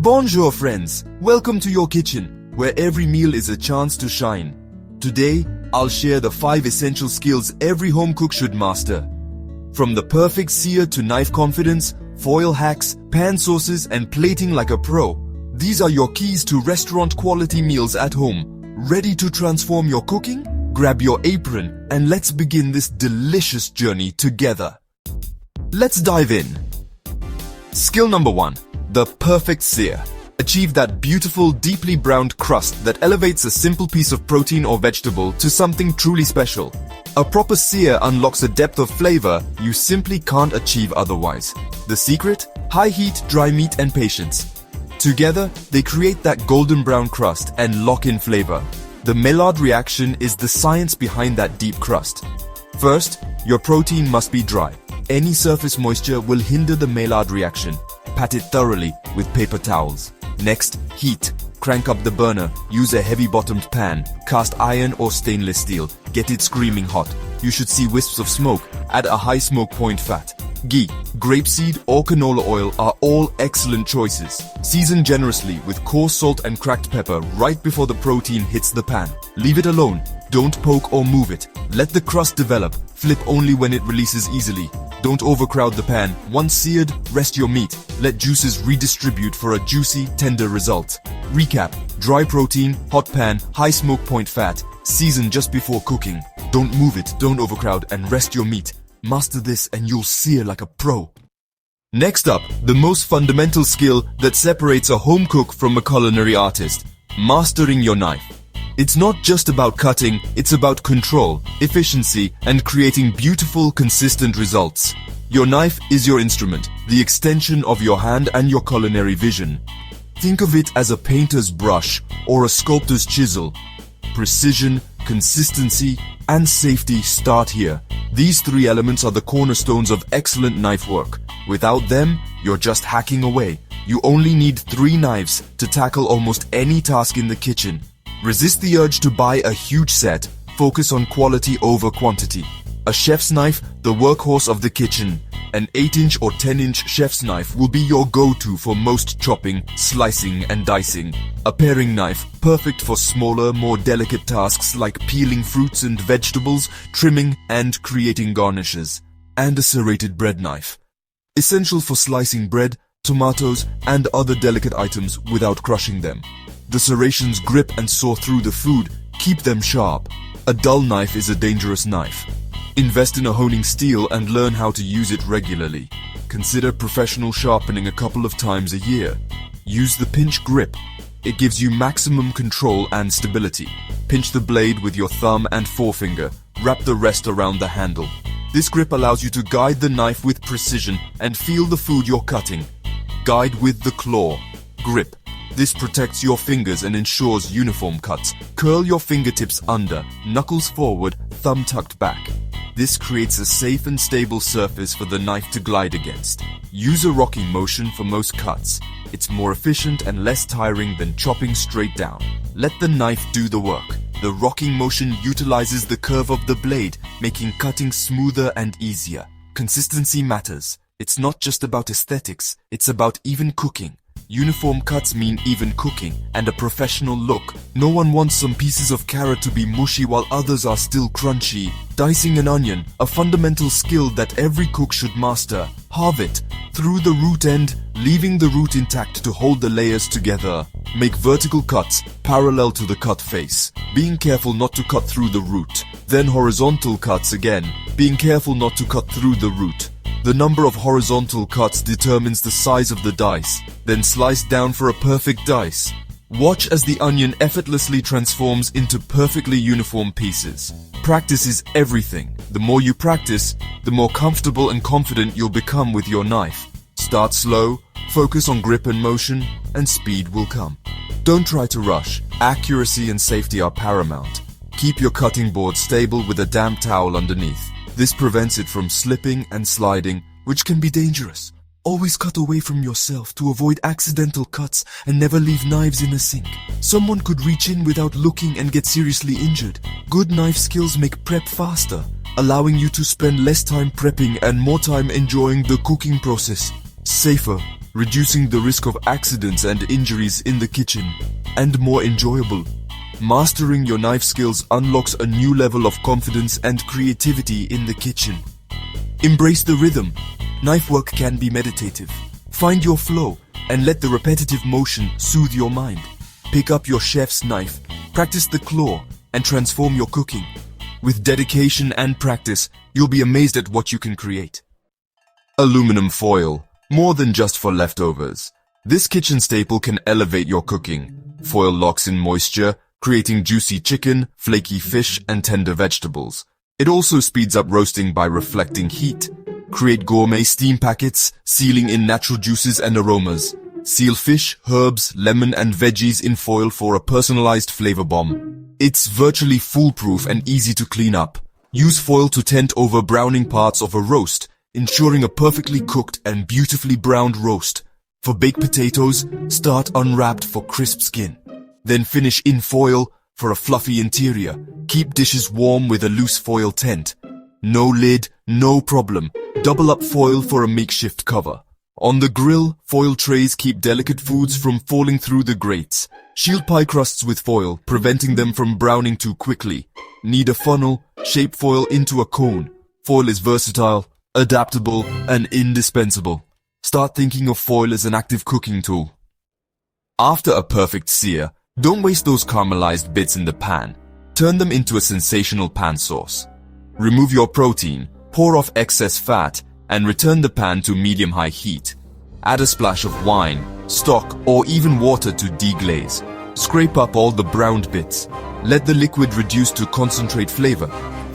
Bonjour friends, welcome to your kitchen, where every meal is a chance to shine. Today, I'll share the 5 essential skills every home cook should master. From the perfect sear to knife confidence, foil hacks, pan sauces and plating like a pro. These are your keys to restaurant quality meals at home. Ready to transform your cooking? Grab your apron and let's begin this delicious journey together. Let's dive in. Skill number 1. The perfect sear. Achieve that beautiful, deeply browned crust that elevates a simple piece of protein or vegetable to something truly special. A proper sear unlocks a depth of flavor you simply can't achieve otherwise. The secret? High heat, dry meat and patience. Together, they create that golden brown crust and lock in flavor. The Maillard reaction is the science behind that deep crust. First, your protein must be dry. Any surface moisture will hinder the Maillard reaction. Pat it thoroughly with paper towels. Next, heat. Crank up the burner. Use a heavy-bottomed pan, cast iron or stainless steel. Get it screaming hot. You should see wisps of smoke. Add a high smoke point fat. Ghee, grapeseed or canola oil are all excellent choices. Season generously with coarse salt and cracked pepper right before the protein hits the pan. Leave it alone. Don't poke or move it. Let the crust develop. Flip only when it releases easily. Don't overcrowd the pan. Once seared, rest your meat. Let juices redistribute for a juicy, tender result. Recap: dry protein, hot pan, high smoke point fat. Season just before cooking. Don't move it, don't overcrowd, and rest your meat. Master this and you'll sear like a pro. Next up, the most fundamental skill that separates a home cook from a culinary artist. Mastering your knife. It's not just about cutting, it's about control, efficiency, and creating beautiful, consistent results. Your knife is your instrument, the extension of your hand and your culinary vision. Think of it as a painter's brush or a sculptor's chisel. Precision, consistency, and safety start here. These 3 elements are the cornerstones of excellent knife work. Without them, you're just hacking away. You only need 3 knives to tackle almost any task in the kitchen. Resist the urge to buy a huge set. Focus on quality over quantity. A chef's knife, the workhorse of the kitchen. An 8-inch or 10-inch chef's knife will be your go-to for most chopping, slicing, and dicing. A paring knife, perfect for smaller, more delicate tasks like peeling fruits and vegetables, trimming, and creating garnishes. And a serrated bread knife. Essential for slicing bread, tomatoes, and other delicate items without crushing them. The serrations grip and saw through the food, keep them sharp. A dull knife is a dangerous knife. Invest in a honing steel and learn how to use it regularly. Consider professional sharpening a couple of times a year. Use the pinch grip. It gives you maximum control and stability. Pinch the blade with your thumb and forefinger. Wrap the rest around the handle. This grip allows you to guide the knife with precision and feel the food you're cutting. Guide with the claw. Grip. This protects your fingers and ensures uniform cuts. Curl your fingertips under, knuckles forward, thumb tucked back. This creates a safe and stable surface for the knife to glide against. Use a rocking motion for most cuts. It's more efficient and less tiring than chopping straight down. Let the knife do the work. The rocking motion utilizes the curve of the blade, making cutting smoother and easier. Consistency matters. It's not just about aesthetics, it's about even cooking. Uniform cuts mean even cooking and a professional look. No one wants some pieces of carrot to be mushy while others are still crunchy. Dicing an onion, a fundamental skill that every cook should master. Halve it through the root end, leaving the root intact to hold the layers together. Make vertical cuts parallel to the cut face, being careful not to cut through the root. Then horizontal cuts again, being careful not to cut through the root. The number of horizontal cuts determines the size of the dice, then slice down for a perfect dice. Watch as the onion effortlessly transforms into perfectly uniform pieces. Practice is everything. The more you practice, the more comfortable and confident you'll become with your knife. Start slow, focus on grip and motion, and speed will come. Don't try to rush. Accuracy and safety are paramount. Keep your cutting board stable with a damp towel underneath. This prevents it from slipping and sliding, which can be dangerous. Always cut away from yourself to avoid accidental cuts and never leave knives in a sink. Someone could reach in without looking and get seriously injured. Good knife skills make prep faster, allowing you to spend less time prepping and more time enjoying the cooking process. Safer, reducing the risk of accidents and injuries in the kitchen, and more enjoyable. Mastering your knife skills unlocks a new level of confidence and creativity in the kitchen. Embrace the rhythm. Knife work can be meditative. Find your flow and let the repetitive motion soothe your mind. Pick up your chef's knife, practice the claw, and transform your cooking. With dedication and practice, you'll be amazed at what you can create. Aluminum foil, more than just for leftovers. This kitchen staple can elevate your cooking. Foil locks in moisture, creating juicy chicken, flaky fish, and tender vegetables. It also speeds up roasting by reflecting heat. Create gourmet steam packets, sealing in natural juices and aromas. Seal fish, herbs, lemon, and veggies in foil for a personalized flavor bomb. It's virtually foolproof and easy to clean up. Use foil to tent over browning parts of a roast, ensuring a perfectly cooked and beautifully browned roast. For baked potatoes, start unwrapped for crisp skin. Then finish in foil for a fluffy interior. Keep dishes warm with a loose foil tent. No lid, no problem. Double up foil for a makeshift cover. On the grill, foil trays keep delicate foods from falling through the grates. Shield pie crusts with foil, preventing them from browning too quickly. Need a funnel? Shape foil into a cone. Foil is versatile, adaptable, and indispensable. Start thinking of foil as an active cooking tool. After a perfect sear, don't waste those caramelized bits in the pan. Turn them into a sensational pan sauce. Remove your protein, pour off excess fat, and return the pan to medium-high heat. Add a splash of wine, stock, or even water to deglaze. Scrape up all the browned bits. Let the liquid reduce to concentrate flavor.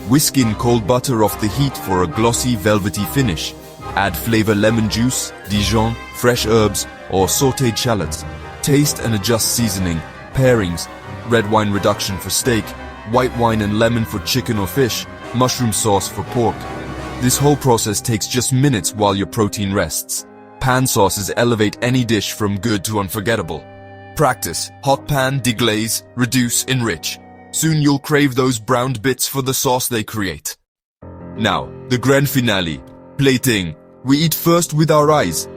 Whisk in cold butter off the heat for a glossy, velvety finish. Add flavor lemon juice, Dijon, fresh herbs, or sautéed shallots. Taste and adjust seasoning, pairings, red wine reduction for steak, white wine and lemon for chicken or fish, mushroom sauce for pork. This whole process takes just minutes while your protein rests. Pan sauces elevate any dish from good to unforgettable. Practice, hot pan, deglaze, reduce, enrich. Soon you'll crave those browned bits for the sauce they create. Now, the grand finale, plating. We eat first with our eyes.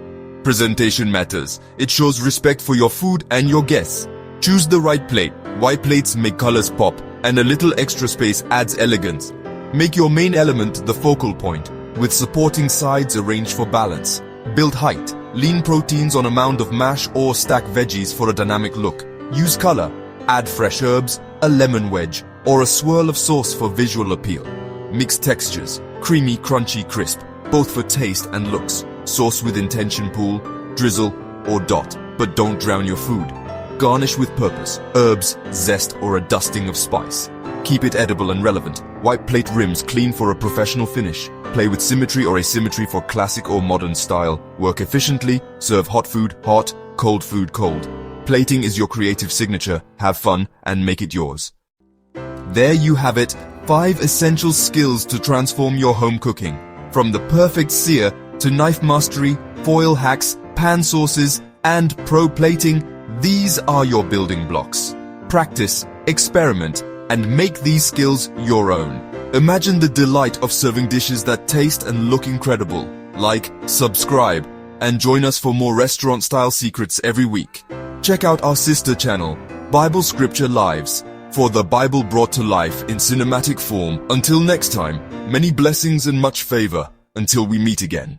Presentation matters. It shows respect for your food and your guests. Choose the right plate. White plates make colors pop, and a little extra space adds elegance. Make your main element the focal point, with supporting sides arranged for balance. Build height. Lean proteins on a mound of mash or stack veggies for a dynamic look. Use color. Add fresh herbs, a lemon wedge, or a swirl of sauce for visual appeal. Mix textures. Creamy, crunchy, crisp, both for taste and looks. Sauce with intention, pool, drizzle, or dot, but don't drown your food. Garnish with purpose, herbs, zest, or a dusting of spice. Keep it edible and relevant. White plate rims clean for a professional finish. Play with symmetry or asymmetry for classic or modern style. Work efficiently. Serve hot food hot, cold food cold. Plating is your creative signature. Have fun and make it yours. There you have it, 5 essential skills to transform your home cooking. From the perfect sear to knife mastery, foil hacks, pan sauces, and pro plating, these are your building blocks. Practice, experiment, and make these skills your own. Imagine the delight of serving dishes that taste and look incredible. Like, subscribe, and join us for more restaurant-style secrets every week. Check out our sister channel, Bible Scripture Lives, for the Bible brought to life in cinematic form. Until next time, many blessings and much favor. Until we meet again.